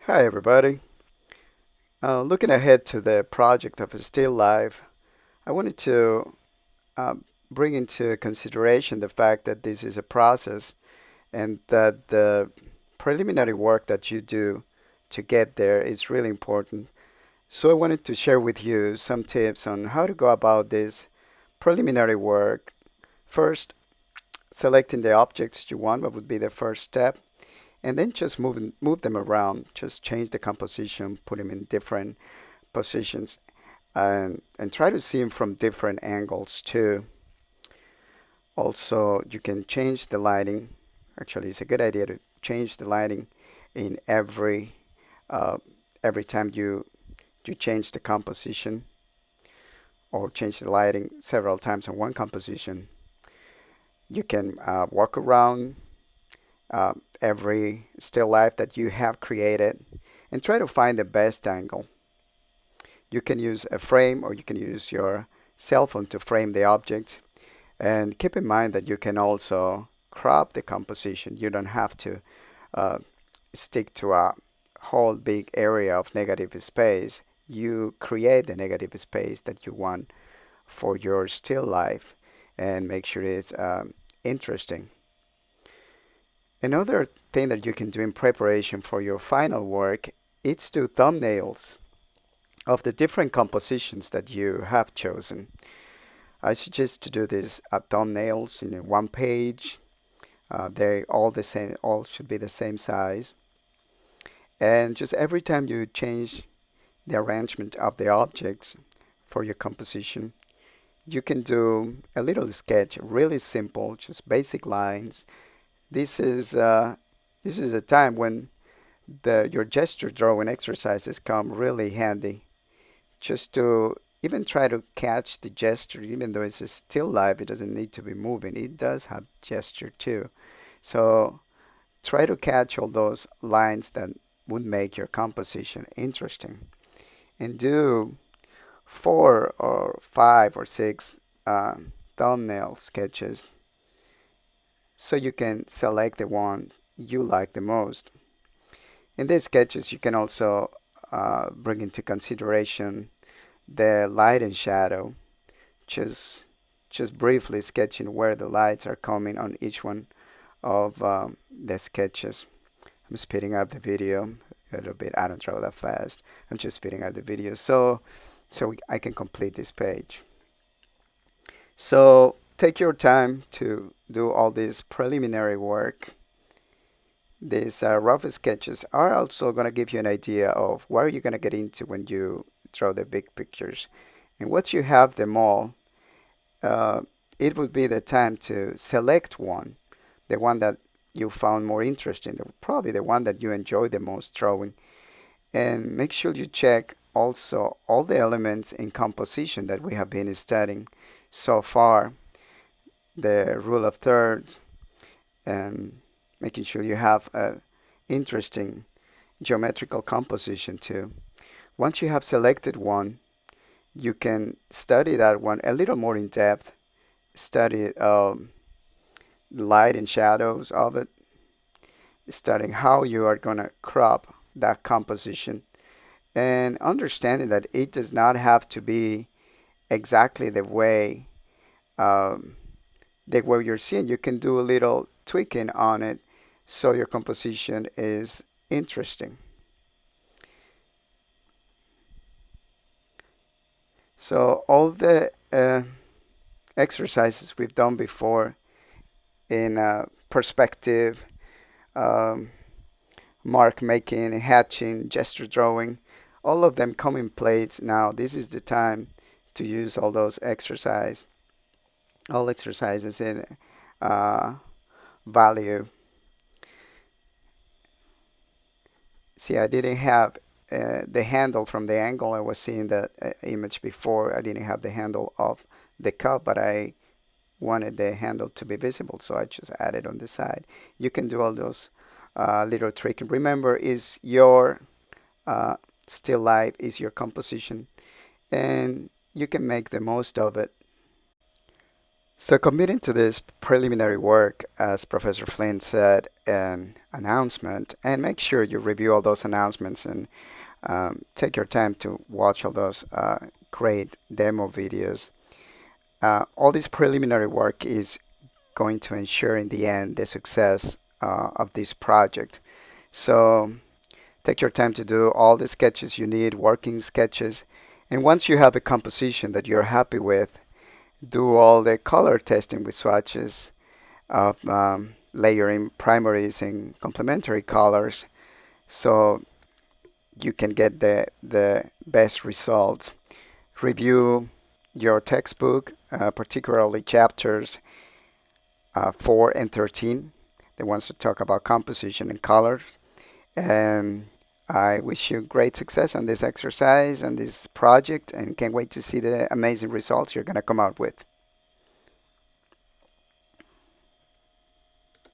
Hi everybody. Looking ahead to the project of a still life, I wanted to uh, bring into consideration the fact that this is a process and that the preliminary work that you do to get there is really important. So I wanted to share with you some tips on how to go about this preliminary work. First, selecting the objects you want, what would be the first step, and then just move them around. Just change the composition, put them in different positions, and try to see them from different angles too. Also, you can change the lighting. Actually, it's a good idea to change the lighting in uh, every time you change the composition or change the lighting several times on one composition. You can walk around uh, every still life that you have created and try to find the best angle. You can use a frame or you can use your cell phone to frame the object. And keep in mind that you can also crop the composition. You don't have to uh, stick to a whole big area of negative space. You create the negative space that you want for your still life and make sure it's interesting. Another thing that you can do in preparation for your final work is to thumbnails of the different compositions that you have chosen. I suggest to do this thumbnails in a one page. They all the same, all should be the same size. And just every time you change the arrangement of the objects for your composition, you can do a little sketch, really simple, just basic lines. This is uh, this is a time when your gesture drawing exercises come really handy. Just to even try to catch the gesture, even though it's a still life, it doesn't need to be moving. It does have gesture too. So try to catch all those lines that would make your composition interesting. And do 4 or 5 or 6 thumbnail sketches so you can select the one you like the most. In these sketches, you can also bring into consideration the light and shadow, just just briefly sketching where the lights are coming on each one of the sketches. I'm speeding up the video a little bit. I don't travel that fast. I'm just speeding up the video so I can complete this page. So take your time to do all this preliminary work. These rough sketches are also going to give you an idea of where you're going to get into when you draw the big pictures. And once you have them all, uh, it would be the time to select one, the one that you found more interesting, probably the one that you enjoy the most drawing. And make sure you check also all the elements in composition that we have been studying so far, the rule of thirds, and making sure you have a interesting geometrical composition too. Once you have selected one, you can study that one a little more in depth, study light and shadows of it, studying how you are going to crop that composition, and understanding that it does not have to be exactly um, the way you're seeing. You can do a little tweaking on it so your composition is interesting. So all the exercises we've done before in perspective, um, mark making, hatching, gesture drawing, all of them come in place now. This is the time to use all exercises in uh, value. See, I didn't have the handle from the angle I was seeing the image before. I didn't have the handle of the cup, but I wanted the handle to be visible, so I just added on the side. You can do all those little tricks. Remember, is your uh, still life, is your composition, and you can make the most of it. So committing to this preliminary work, as Professor Flynn said, an announcement, and make sure you review all those announcements and take your time to watch all those great demo videos. All this preliminary work is going to ensure in the end the success of this project. So take your time to do all the sketches you need, working sketches, and once you have a composition that you're happy with, do all the color testing with swatches of layering primaries and complementary colors so you can get the best results. Review your textbook, particularly chapters 4 and 13, the ones that talk about composition and colors. And I wish you great success on this exercise and this project, and can't wait to see the amazing results you're going to come out with.